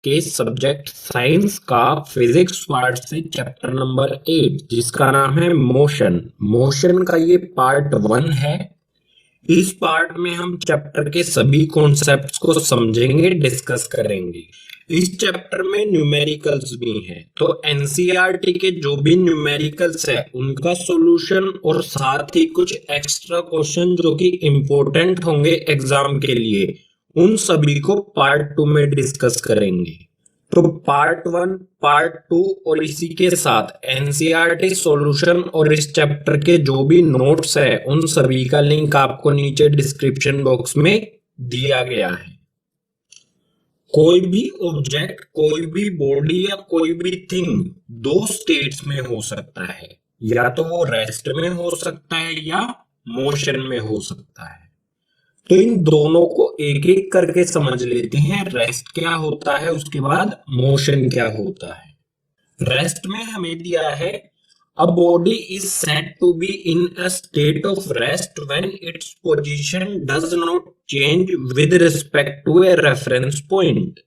के subject science का physics part से चैप्टर नंबर 8 जिसका नाम है मोशन। मोशन का ये पार्ट 1 है। इस पार्ट में हम चैप्टर के सभी कॉन्सेप्ट्स को समझेंगे, डिस्कस करेंगे। इस चैप्टर में न्यूमेरिकल्स भी हैं, तो एनसीईआरटी के जो भी न्यूमेरिकल्स है उनका सॉल्यूशन और साथ ही कुछ एक्स्ट्रा क्वेश्चन जो कि इम्पोर्टेंट होंगे एग्जाम के लिए, उन सभी को पार्ट 2 में डिस्कस करेंगे। तो पार्ट 1, पार्ट 2 और इसी के साथ एनसीईआरटी सॉल्यूशन और इस चैप्टर के जो भी नोट्स है उन सभी का लिंक आपको नीचे डिस्क्रिप्शन बॉक्स में दिया गया है। कोई भी ऑब्जेक्ट, कोई भी बॉडी या कोई भी थिंग दो स्टेट्स में हो सकता है, या तो वो रेस्ट में हो सकता है या मोशन में हो सकता है। तो इन दोनों को एक एक करके समझ लेते हैं। रेस्ट क्या होता है, उसके बाद मोशन क्या होता है। रेस्ट में हमें दिया है a body is said to be in a state of rest when its position does not change with respect to a reference point।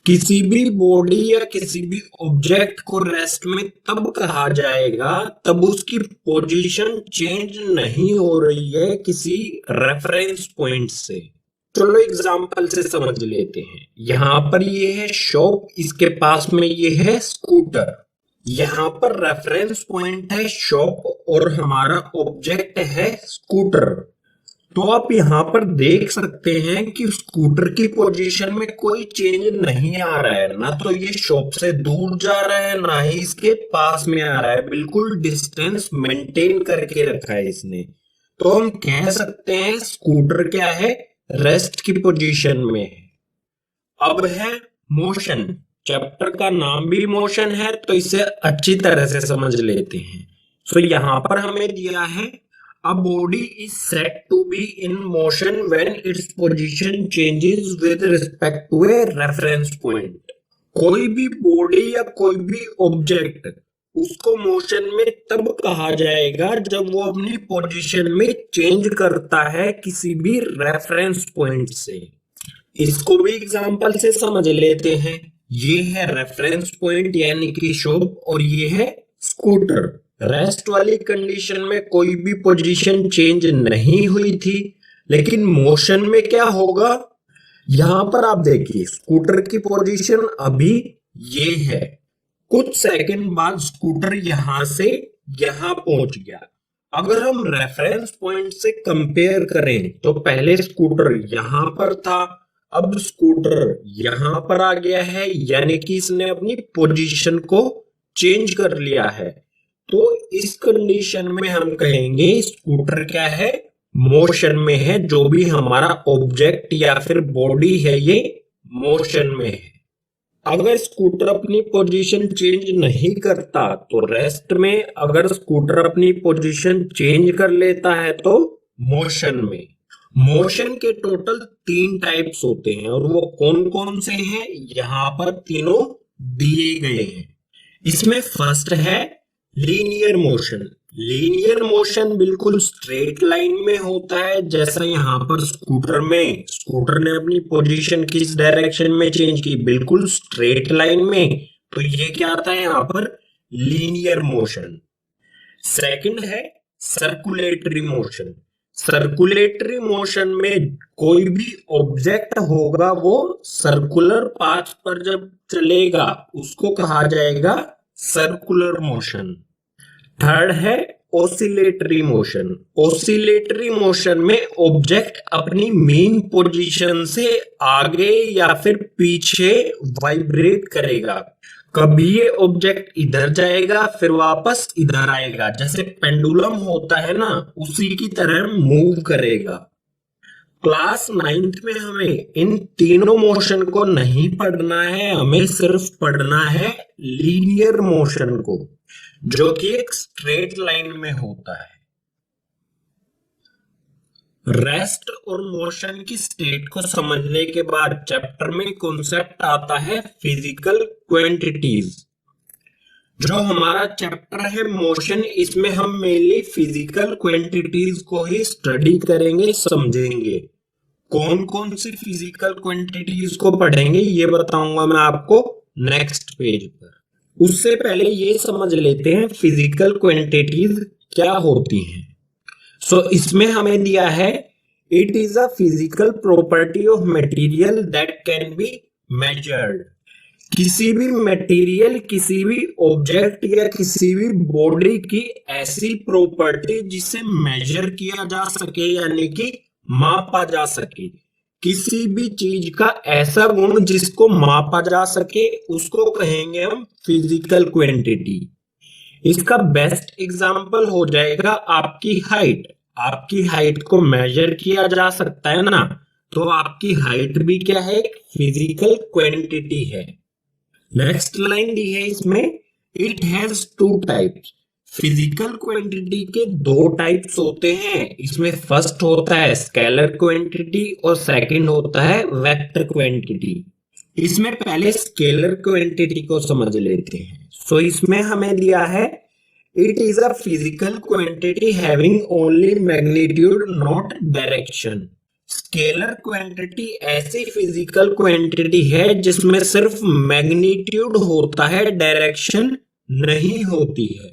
किसी भी बॉडी या किसी भी ऑब्जेक्ट को रेस्ट में तब कहा जाएगा तब उसकी पोजीशन चेंज नहीं हो रही है किसी रेफरेंस पॉइंट से। चलो एग्जांपल से समझ लेते हैं। यहाँ पर ये है शॉप, इसके पास में ये है स्कूटर। यहाँ पर रेफरेंस पॉइंट है शॉप और हमारा ऑब्जेक्ट है स्कूटर। तो आप यहाँ पर देख सकते हैं कि स्कूटर की पोजीशन में कोई चेंज नहीं आ रहा है, ना तो ये शॉप से दूर जा रहा है ना ही इसके पास में आ रहा है, बिल्कुल डिस्टेंस मेंटेन करके रखा है इसने। तो हम कह सकते हैं स्कूटर क्या है, रेस्ट की पोजीशन में है। अब है मोशन। चैप्टर का नाम भी मोशन है तो इसे अच्छी तरह से समझ लेते हैं। तो यहाँ पर हमें दिया है a body is said to be in motion when its position changes with respect to a reference point। कोई भी बॉडी या कोई भी ऑब्जेक्ट उसको मोशन में तब कहा जाएगा जब वो अपनी पोजीशन में चेंज करता है किसी भी रेफरेंस पॉइंट से। इसको भी एग्जांपल से समझ लेते हैं। ये है रेफरेंस पॉइंट यानी कि शॉप और ये है स्कूटर। रेस्ट वाली कंडीशन में कोई भी पोजीशन चेंज नहीं हुई थी, लेकिन मोशन में क्या होगा, यहां पर आप देखिए स्कूटर की पोजीशन अभी ये है, कुछ सेकंड बाद स्कूटर यहां से यहां पहुंच गया। अगर हम रेफरेंस पॉइंट से कंपेयर करें तो पहले स्कूटर यहां पर था, अब स्कूटर यहां पर आ गया है, यानी कि इसने अपनी पोजीशन को चेंज कर लिया है। तो इस कंडीशन में हम कहेंगे स्कूटर क्या है, मोशन में है। जो भी हमारा ऑब्जेक्ट या फिर बॉडी है ये मोशन में है। अगर स्कूटर अपनी पोजीशन चेंज नहीं करता तो रेस्ट में, अगर स्कूटर अपनी पोजीशन चेंज कर लेता है तो मोशन में। मोशन के टोटल 3 टाइप्स होते हैं और वो कौन कौन से हैं, यहां पर तीनों दिए गए हैं। इसमें फर्स्ट है लीनियर मोशन। लीनियर मोशन बिल्कुल स्ट्रेट लाइन में होता है, जैसा यहाँ पर स्कूटर ने अपनी पोजीशन किस डायरेक्शन में चेंज की, बिल्कुल स्ट्रेट लाइन में। तो ये क्या आता है यहाँ पर, लीनियर मोशन। सेकंड है सर्कुलेटरी मोशन। सर्कुलेटरी मोशन में कोई भी ऑब्जेक्ट होगा वो सर्कुलर पाथ पर जब चलेगा उसको कहा जाएगा सर्कुलर मोशन। थर्ड है ऑसिलेटरी मोशन। ऑसिलेटरी मोशन में ऑब्जेक्ट अपनी मेन पोजीशन से आगे या फिर पीछे वाइब्रेट करेगा। कभी ये ऑब्जेक्ट इधर जाएगा फिर वापस इधर आएगा, जैसे पेंडुलम होता है ना, उसी की तरह मूव करेगा। क्लास 9th में हमें इन तीनों मोशन को नहीं पढ़ना है, हमें सिर्फ पढ़ना है लीनियर मोशन को, जो कि एक स्ट्रेट लाइन में होता है। रेस्ट और मोशन की स्टेट को समझने के बाद चैप्टर में कॉन्सेप्ट आता है फिजिकल क्वांटिटीज। जो हमारा चैप्टर है मोशन, इसमें हम मेनली फिजिकल क्वांटिटीज को ही स्टडी करेंगे, समझेंगे। कौन कौन सी फिजिकल क्वांटिटीज को पढ़ेंगे ये बताऊंगा मैं आपको नेक्स्ट पेज पर। उससे पहले ये समझ लेते हैं फिजिकल क्वांटिटीज क्या होती हैं। इसमें हमें दिया है it is a physical property of material that can be measured. किसी भी मटेरियल, किसी भी ऑब्जेक्ट या किसी भी बॉडी की ऐसी प्रॉपर्टी जिसे मेजर किया जा सके यानी कि मापा जा सके। किसी भी चीज का ऐसा गुण जिसको मापा जा सके उसको कहेंगे हम फिजिकल क्वांटिटी। इसका बेस्ट एग्जांपल हो जाएगा आपकी हाइट। आपकी हाइट को मेजर किया जा सकता है ना, तो आपकी हाइट भी क्या है, फिजिकल क्वांटिटी है। नेक्स्ट लाइन दी है इसमें, it has two types. Physical quantity के दो टाइप्स होते हैं। इसमें फर्स्ट होता है स्केलर क्वांटिटी और सेकंड होता है वेक्टर क्वांटिटी। इसमें पहले स्केलर क्वांटिटी को समझ लेते हैं। इसमें हमें दिया है it is a physical quantity having only magnitude not direction. Scalar quantity ऐसी फिजिकल क्वांटिटी है जिसमें सिर्फ मैग्नीट्यूड होता है, डायरेक्शन नहीं होती है।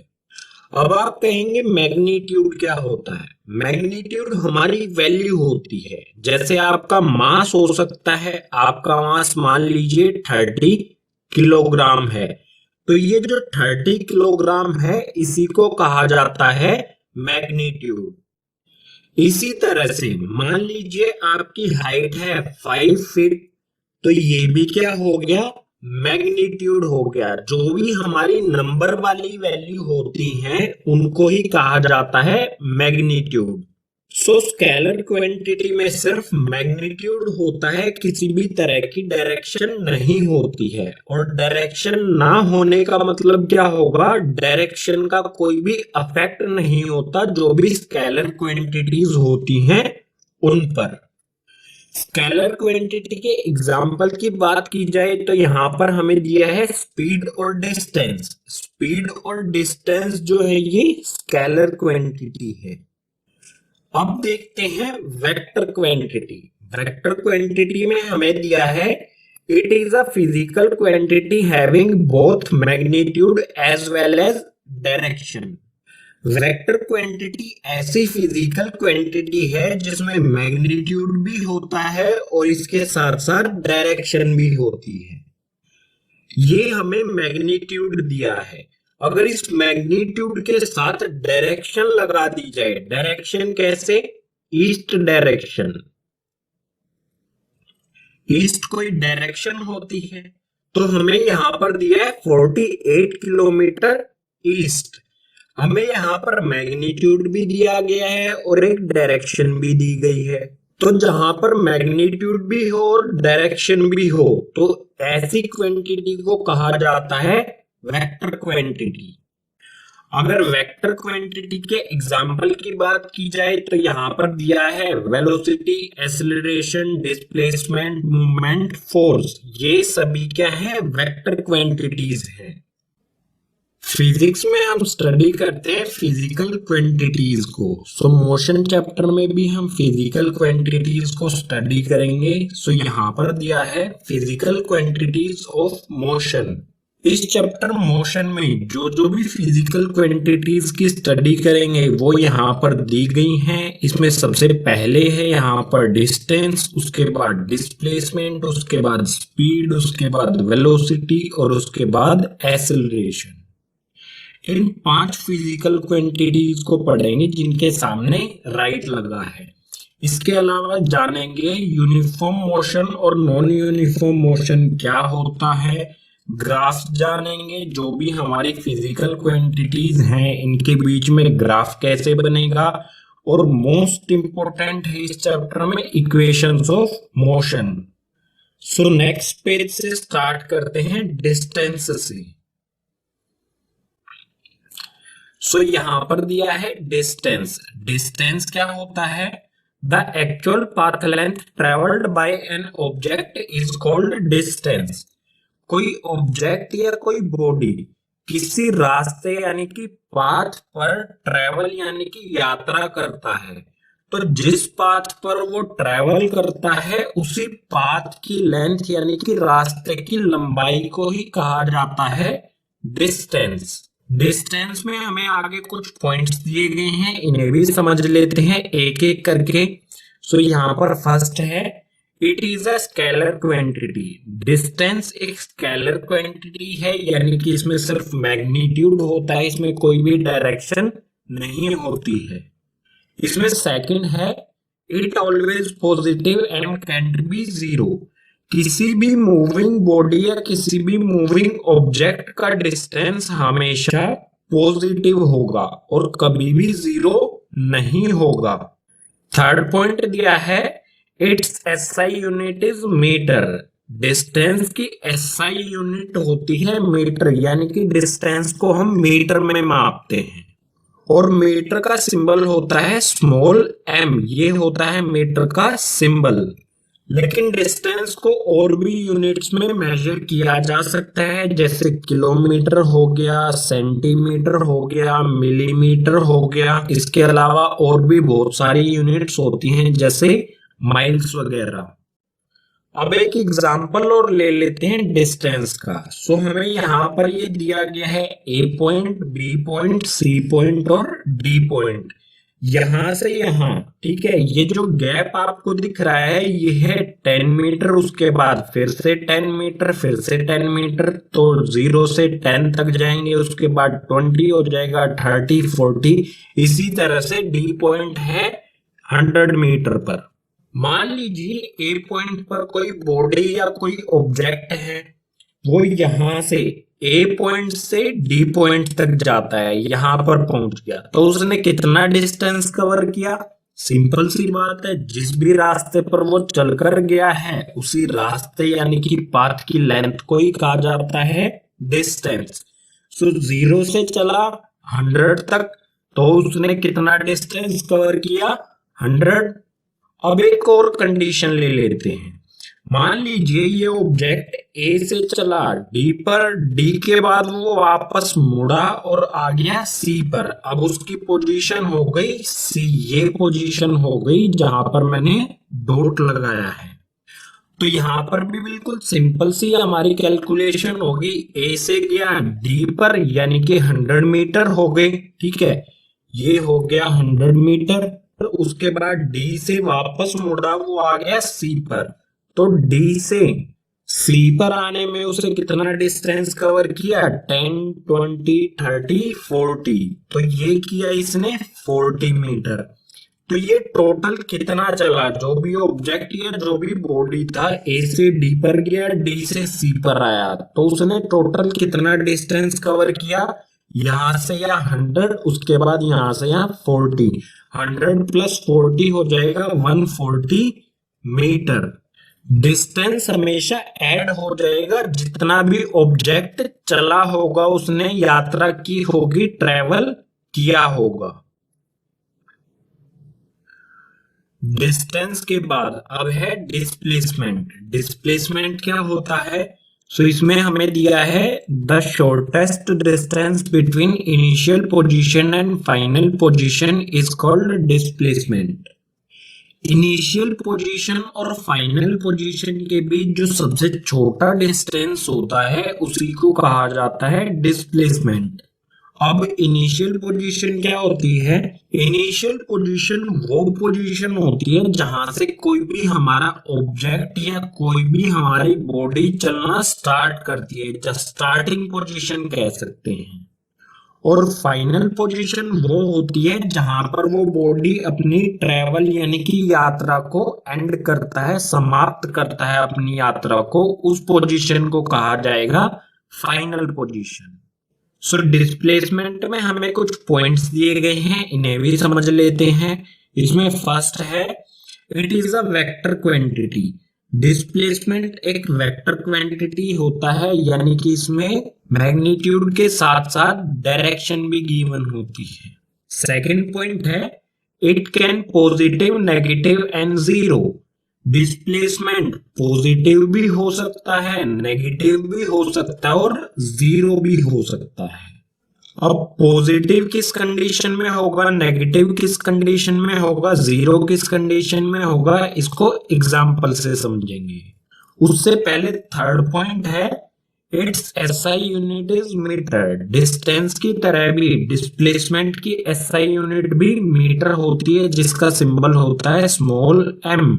अब आप कहेंगे मैग्नीट्यूड क्या होता है? मैग्नीट्यूड हमारी वैल्यू होती है। जैसे आपका मास हो सकता है, आपका मास मान लीजिए 30 किलोग्राम है, तो ये जो 30 किलोग्राम है इसी को कहा जाता है मैग्नीट्यूड। इसी तरह से मान लीजिए आपकी हाइट है 5 फीट, तो ये भी क्या हो गया, मैग्नीट्यूड हो गया। जो भी हमारी नंबर वाली वैल्यू होती हैं उनको ही कहा जाता है मैग्नीट्यूड। स्केलर क्वांटिटी में सिर्फ मैग्नीट्यूड होता है, किसी भी तरह की डायरेक्शन नहीं होती है। और डायरेक्शन ना होने का मतलब क्या होगा, डायरेक्शन का कोई भी अफेक्ट नहीं होता जो भी स्केलर क्वांटिटीज होती हैं उन पर। स्केलर क्वांटिटी के एग्जाम्पल की बात की जाए तो यहां पर हमें दिया है स्पीड और डिस्टेंस। स्पीड और डिस्टेंस जो है ये स्केलर क्वांटिटी है। अब देखते हैं वेक्टर क्वांटिटी। वेक्टर क्वांटिटी में हमें दिया है it is a physical quantity having both magnitude as well as direction. Vector quantity ऐसी फिजिकल क्वांटिटी है जिसमें मैग्नीट्यूड भी होता है और इसके साथ साथ डायरेक्शन भी होती है। ये हमें मैग्नीट्यूड दिया है। अगर इस मैग्नीट्यूड के साथ डायरेक्शन लगा दी जाए, डायरेक्शन कैसे, ईस्ट डायरेक्शन, ईस्ट कोई डायरेक्शन होती है, तो हमें यहां पर दिया है 48 किलोमीटर ईस्ट। हमें यहाँ पर मैग्नीट्यूड भी दिया गया है और एक डायरेक्शन भी दी गई है। तो जहां पर मैग्नीट्यूड भी हो और डायरेक्शन भी हो तो ऐसी क्वांटिटी को कहा जाता है वेक्टर क्वांटिटी। अगर वेक्टर क्वांटिटी के एग्जाम्पल की बात की जाए तो यहाँ पर दिया है velocity, acceleration, displacement, movement, force. ये सभी क्या है, वेक्टर क्वांटिटीज है। फिजिक्स में हम स्टडी करते हैं फिजिकल क्वांटिटीज को। मोशन चैप्टर में भी हम फिजिकल क्वांटिटीज को स्टडी करेंगे। यहाँ पर दिया है फिजिकल क्वांटिटीज ऑफ मोशन। इस चैप्टर मोशन में जो जो भी फिजिकल क्वांटिटीज की स्टडी करेंगे वो यहाँ पर दी गई हैं। इसमें सबसे पहले है यहाँ पर डिस्टेंस, उसके बाद डिस्प्लेसमेंट, उसके बाद स्पीड, उसके बाद वेलोसिटी और उसके बाद एक्सेलरेशन। इन 5 फिजिकल क्वांटिटीज को पढ़ेंगे जिनके सामने राइट लगा है। इसके अलावा जानेंगे यूनिफॉर्म मोशन और नॉन यूनिफॉर्म मोशन क्या होता है, ग्राफ जानेंगे। जो भी हमारी फिजिकल क्वांटिटीज हैं इनके बीच में ग्राफ कैसे बनेगा, और मोस्ट इंपोर्टेंट है इस चैप्टर में equations of motion. Next page से स्टार्ट करते हैं डिस्टेंस से। यहां पर दिया है डिस्टेंस। डिस्टेंस क्या होता है, the actual path length travelled by an object is called distance. कोई ऑब्जेक्ट या कोई बॉडी किसी रास्ते यानी कि पाथ पर ट्रेवल यानी कि यात्रा करता है तो जिस पाथ पर वो ट्रेवल करता है उसी पाथ की लेंथ यानी कि रास्ते की लंबाई को ही कहा जाता है डिस्टेंस। डिस्टेंस में हमें आगे कुछ पॉइंट्स दिए गए हैं, इन्हें भी समझ लेते हैं एक एक करके। सो यहाँ पर फर्स्ट है, it is a scalar quantity. Distance एक स्केलर क्वांटिटी है, यानी कि इसमें सिर्फ मैग्नीट्यूड होता है, इसमें कोई भी डायरेक्शन नहीं होती है। इसमें सेकंड है, it always positive and can be zero. किसी भी मूविंग बॉडी या किसी भी मूविंग ऑब्जेक्ट का डिस्टेंस हमेशा पॉजिटिव होगा और कभी भी जीरो नहीं होगा। थर्ड पॉइंट दिया है, its SI unit is metre. Distance की एसआई यूनिट होती है मीटर, यानी कि डिस्टेंस को हम मीटर में मापते हैं और मीटर का सिंबल होता है स्मॉल m, ये होता है मीटर का सिंबल। लेकिन डिस्टेंस को और भी यूनिट्स में मेजर किया जा सकता है, जैसे किलोमीटर हो गया, सेंटीमीटर हो गया, मिलीमीटर हो गया। इसके अलावा और भी बहुत सारी यूनिट्स होती हैं, जैसे माइल्स वगैरह। अब एक एग्जाम्पल और ले लेते हैं डिस्टेंस का। सो हमें यहाँ पर ये दिया गया है A point, B point, C point और डी पॉइंट। यहां से यहां, ठीक है, ये जो गैप आपको दिख रहा है ये है 10 मीटर, उसके बाद फिर से 10 मीटर, फिर से 10 मीटर, तो 0 से 10 तक जाएंगे, उसके बाद 20 हो जाएगा, 30, 40। इसी तरह से डी पॉइंट है 100 मीटर पर। मान लीजिए ए पॉइंट पर कोई बॉडी या कोई ऑब्जेक्ट है, वो यहां से ए पॉइंट से डी पॉइंट तक जाता है, यहां पर पहुंच गया, तो उसने कितना डिस्टेंस कवर किया? सिंपल सी बात है, जिस भी रास्ते पर वो चलकर गया है उसी रास्ते यानी कि पाथ की लेंथ को ही कहा जाता है डिस्टेंस। सो 0 से चला 100 तक, तो उसने कितना डिस्टेंस कवर किया? 100। अब एक और कंडीशन ले लेते हैं। मान लीजिए ये ऑब्जेक्ट ए से चला डी पर, डी के बाद वो वापस मुड़ा और आ गया सी पर। अब उसकी पोजीशन हो गई सी, ये पोजीशन हो गई जहां पर मैंने डॉट लगाया है। तो यहां पर भी बिल्कुल सिंपल सी हमारी कैलकुलेशन होगी। ए से गया डी पर यानी कि 100 मीटर हो गए, ठीक है, ये हो गया 100 मीटर। उसके बाद डी से वापस मुड़ा, वो आ गया सी पर, तो डी से सी पर आने में उसे कितना डिस्टेंस कवर किया? 10, 20, 30, 40। तो ये किया इसने 40 मीटर। तो ये टोटल कितना चला? जो भी ऑब्जेक्ट या जो भी बॉडी था ए से डी पर गया, डी से सी पर आया, तो उसने टोटल कितना डिस्टेंस कवर किया? यहां से यहाँ 100, उसके बाद यहां से यहाँ 40। 100 प्लस 40 हो जाएगा 140 मीटर। डिस्टेंस हमेशा ऐड हो जाएगा, जितना भी ऑब्जेक्ट चला होगा, उसने यात्रा की होगी, ट्रेवल किया होगा। डिस्टेंस के बाद अब है डिस्प्लेसमेंट। डिस्प्लेसमेंट क्या होता है? सो इसमें हमें दिया है the shortest distance between initial position and final position is called displacement. Initial position और फाइनल पोजीशन के बीच जो सबसे छोटा डिस्टेंस होता है उसी को कहा जाता है डिस्प्लेसमेंट। अब इनिशियल पोजीशन क्या होती है? इनिशियल पोजीशन वो पोजीशन होती है जहां से कोई भी हमारा ऑब्जेक्ट या कोई भी हमारी बॉडी चलना स्टार्ट करती है, जस्ट स्टार्टिंग पोजीशन कह सकते हैं। और फाइनल पोजीशन वो होती है जहां पर वो बॉडी अपनी ट्रेवल यानी कि यात्रा को एंड करता है, समाप्त करता है अपनी यात्रा को, उस पोजीशन को कहा जाएगा फाइनल पोजीशन। सो डिस्प्लेसमेंट में हमें कुछ पॉइंट्स दिए गए हैं, इन्हें भी समझ लेते हैं। इसमें फर्स्ट है, it is a vector quantity. Displacement एक वेक्टर क्वांटिटी होता है, यानी कि इसमें मैग्नीट्यूड के साथ साथ डायरेक्शन भी गिवन होती है। सेकंड पॉइंट है, it can positive, negative and zero. Displacement positive भी हो सकता है, नेगेटिव भी हो सकता है और जीरो भी हो सकता है। अब पॉजिटिव किस कंडीशन में होगा, नेगेटिव किस कंडीशन में होगा, जीरो किस कंडीशन में होगा, इसको एग्जाम्पल से समझेंगे। उससे पहले थर्ड पॉइंट है, its SI unit is metre. Distance की तरह भी डिस्प्लेसमेंट की एसआई यूनिट भी मीटर होती है, जिसका सिंबल होता है स्मॉल एम।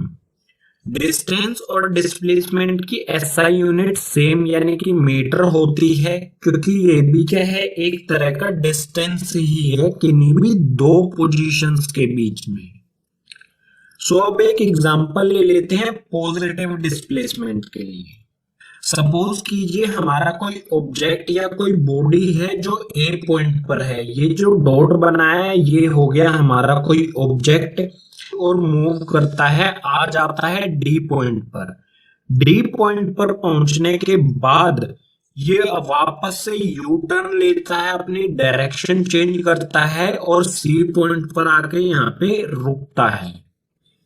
डिस्टेंस और डिस्प्लेसमेंट की एसआई यूनिट सेम यानी कि मीटर होती है, क्योंकि ये भी क्या है, एक तरह का डिस्टेंस ही है किन्हीं भी दो पोजीशंस के बीच में। सो अब एक एग्जांपल ले लेते हैं पॉजिटिव डिस्प्लेसमेंट के लिए। सपोज कीजिए हमारा कोई ऑब्जेक्ट या कोई बॉडी है जो ए पॉइंट पर है। ये जो डॉट बनाया है ये हो गया हमारा कोई ऑब्जेक्ट, और मूव करता है, आ जाता है डी पॉइंट पर। डी पॉइंट पर पहुंचने के बाद ये वापस से यू टर्न लेता है, अपनी डायरेक्शन चेंज करता है और सी पॉइंट पर आके यहाँ पे रुकता है।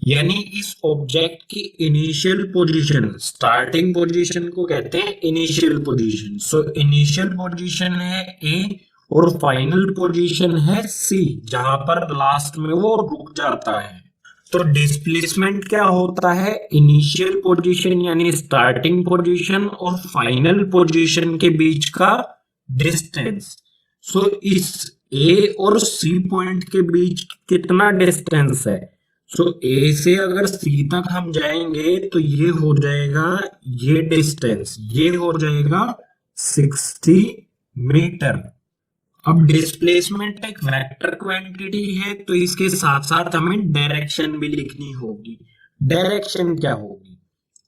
यानी इस ऑब्जेक्ट की इनिशियल पोजीशन, स्टार्टिंग पोजीशन को कहते हैं initial position. So initial position है ए और फाइनल पोजीशन है सी, जहां पर लास्ट में वो रुक जाता है। तो डिस्प्लेसमेंट क्या होता है, इनिशियल पोजीशन यानी स्टार्टिंग पोजीशन और फाइनल पोजीशन के बीच का डिस्टेंस। सो इस ए और सी पॉइंट के बीच कितना डिस्टेंस है, सो ए से अगर सी तक हम जाएंगे तो ये हो जाएगा, ये डिस्टेंस ये हो जाएगा 60 मीटर। अब डिस्प्लेसमेंट एक वेक्टर क्वांटिटी है, तो इसके साथ साथ हमें डायरेक्शन भी लिखनी होगी। डायरेक्शन क्या होगी,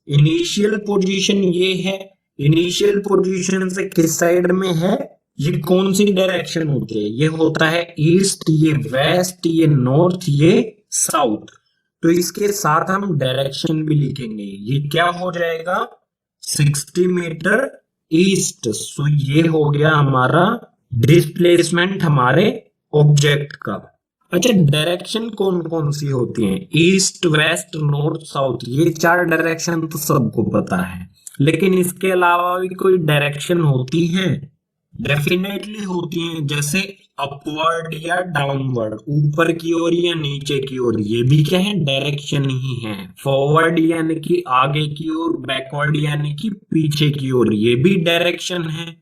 इनिशियल पोजीशन ये है, इनिशियल पोजीशन से किस साइड में है, ये कौन सी डायरेक्शन होती है, ये होता है ईस्ट, ये वेस्ट, ये नॉर्थ, ये साउथ। तो इसके साथ हम डायरेक्शन भी लिखेंगे। ये क्या हो जाएगा, 60 मीटर ईस्ट। सो ये हो गया हमारा डिस्प्लेसमेंट हमारे ऑब्जेक्ट का। अच्छा, डायरेक्शन कौन कौन सी होती हैं, ईस्ट वेस्ट नॉर्थ साउथ, ये चार डायरेक्शन तो सबको पता है, लेकिन इसके अलावा भी कोई डायरेक्शन होती है, डेफिनेटली होती हैं। जैसे अपवर्ड या डाउनवर्ड, ऊपर की ओर या नीचे की ओर, ये भी क्या है, डायरेक्शन ही है। फॉरवर्ड यानी कि आगे की ओर, बैकवर्ड यानी कि पीछे की ओर, ये भी डायरेक्शन है।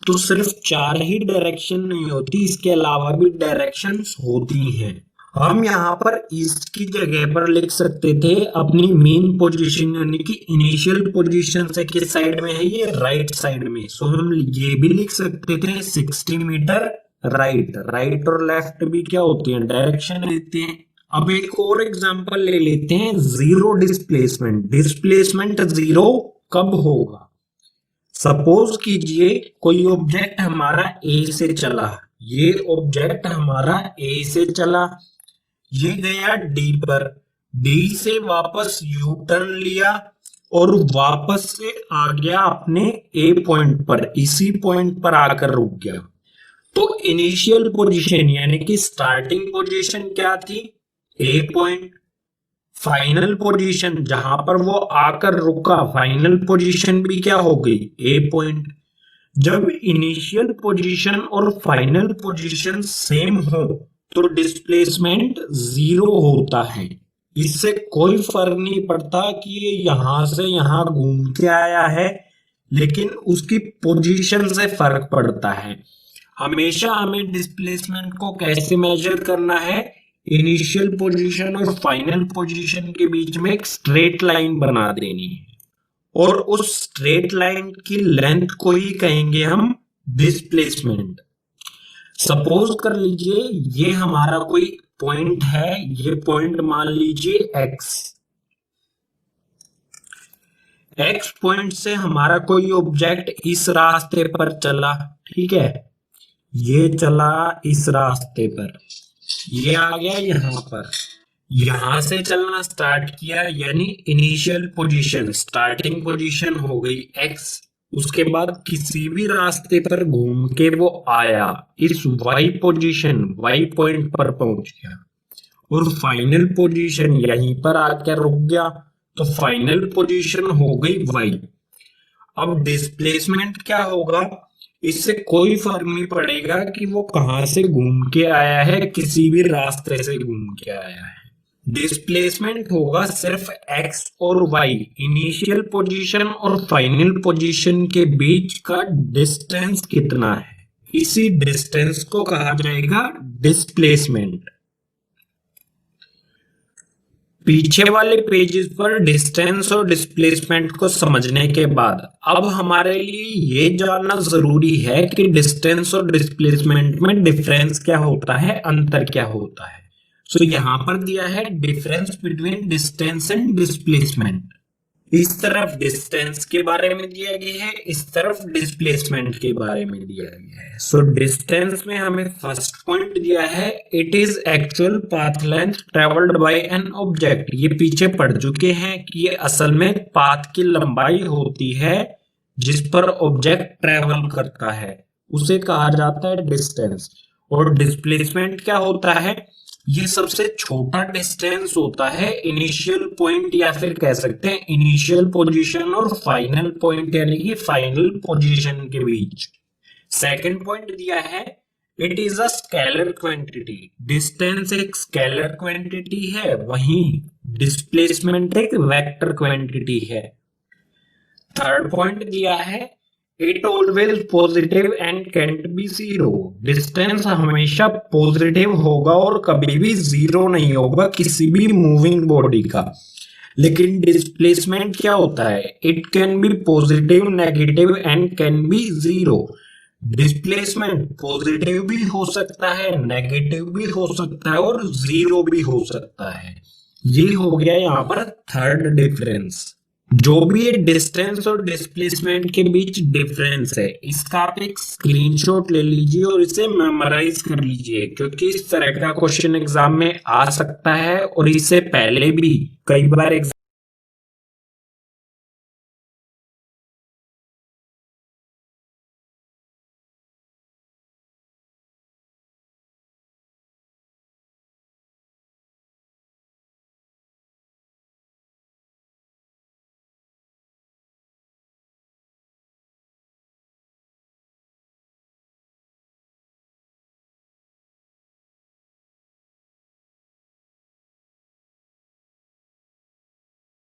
तो सिर्फ चार ही डायरेक्शन नहीं होती, इसके अलावा भी डायरेक्शंस होती हैं। हम यहाँ पर ईस्ट की जगह पर लिख सकते थे अपनी मेन पोजीशन, यानी कि इनिशियल पोजीशन से किस साइड में है, ये राइट साइड में। सो हम ये भी लिख सकते थे 60 मीटर राइट। राइट और लेफ्ट भी क्या होती है, डायरेक्शन लेते हैं। अब एक और एग्जांपल ले लेते हैं, जीरो डिस्प्लेसमेंट। डिस्प्लेसमेंट जीरो कब होगा, सपोज कीजिए कोई ऑब्जेक्ट हमारा ए से चला, ये ऑब्जेक्ट हमारा ए से चला, ये गया डी पर, डी से वापस यू टर्न लिया और वापस से आ गया अपने ए पॉइंट पर, इसी पॉइंट पर आकर रुक गया। तो इनिशियल पोजीशन यानी कि स्टार्टिंग पोजीशन क्या थी, ए पॉइंट। फाइनल पोजीशन जहां पर वो आकर रुका, फाइनल पोजीशन भी क्या हो गई, ए पॉइंट। जब इनिशियल पोजीशन और फाइनल पोजीशन सेम हो तो डिस्प्लेसमेंट जीरो होता है। इससे कोई फर्क नहीं पड़ता कि ये यहां से यहां घूम के आया है, लेकिन उसकी पोजीशन से फर्क पड़ता है। हमेशा हमें डिस्प्लेसमेंट को कैसे मेजर करना है, इनिशियल पोजीशन और फाइनल पोजीशन के बीच में एक स्ट्रेट लाइन बना देनी है, और उस स्ट्रेट लाइन की लेंथ को ही कहेंगे हम डिस्प्लेसमेंट। सपोज कर लीजिए ये हमारा कोई पॉइंट है, ये पॉइंट मान लीजिए एक्स। एक्स पॉइंट से हमारा कोई ऑब्जेक्ट इस रास्ते पर चला, ठीक है, ये चला इस रास्ते पर, ये आ गया यहां पर, यहां से चलना स्टार्ट किया, यानी इनिशियल पोजीशन, स्टार्टिंग पोजीशन हो गई एक्स। उसके बाद किसी भी रास्ते पर घूम के वो आया, इस वाई पोजीशन, वाई पॉइंट पर पहुंच गया, और फाइनल पोजीशन यहीं पर आकर रुक गया, तो फाइनल पोजीशन हो गई वाई। अब डिस्प्लेसमेंट क्या होगा, इससे कोई फर्क नहीं पड़ेगा कि वो कहाँ से घूम के आया है, किसी भी रास्ते से घूम के आया है। डिस्प्लेसमेंट होगा सिर्फ x और y, इनिशियल पोजीशन और फाइनल पोजीशन के बीच का डिस्टेंस कितना है, इसी डिस्टेंस को कहा जाएगा डिस्प्लेसमेंट। पीछे वाले पेजेस पर डिस्टेंस और डिस्प्लेसमेंट को समझने के बाद अब हमारे लिए ये जानना जरूरी है कि डिस्टेंस और डिस्प्लेसमेंट में डिफरेंस क्या होता है, अंतर क्या होता है। सो यहाँ पर दिया है difference between distance and displacement. इस तरफ डिस्टेंस के बारे में दिया गया है, इस तरफ डिस्प्लेसमेंट के बारे में दिया गया है। सो डिस्टेंस में हमें फर्स्ट पॉइंट दिया है, it is actual path length travelled by an object. ये पीछे पढ़ चुके हैं कि ये असल में पाथ की लंबाई होती है जिस पर ऑब्जेक्ट ट्रेवल करता है, उसे कहा जाता है डिस्टेंस। और डिस्प्लेसमेंट क्या होता है, ये सबसे छोटा डिस्टेंस होता है इनिशियल पॉइंट या फिर कह सकते हैं इनिशियल पोजीशन और फाइनल पॉइंट यानी कि फाइनल पोजीशन के बीच। सेकंड पॉइंट दिया है, it is a scalar quantity. Distance एक स्केलर क्वांटिटी है, वहीं डिस्प्लेसमेंट एक वेक्टर क्वांटिटी है। थर्ड पॉइंट दिया है, it always positive and cantt B zero. Distance हमेशा पॉजिटिव होगा और कभी भी जीरो नहीं होगा किसी भी मूविंग बॉडी का। लेकिन डिस्प्लेसमेंट क्या होता है, it can be positive, negative and can be zero. Displacement positive भी हो सकता है, नेगेटिव भी हो सकता है और जीरो भी हो सकता है। ये हो गया यहाँ पर थर्ड डिफरेंस। जो भी ये डिस्टेंस और डिस्प्लेसमेंट के बीच डिफरेंस है, इसका आप एक स्क्रीनशॉट ले लीजिए और इसे मेमोराइज कर लीजिए, क्योंकि इस तरह का क्वेश्चन एग्जाम में आ सकता है और इससे पहले भी कई बार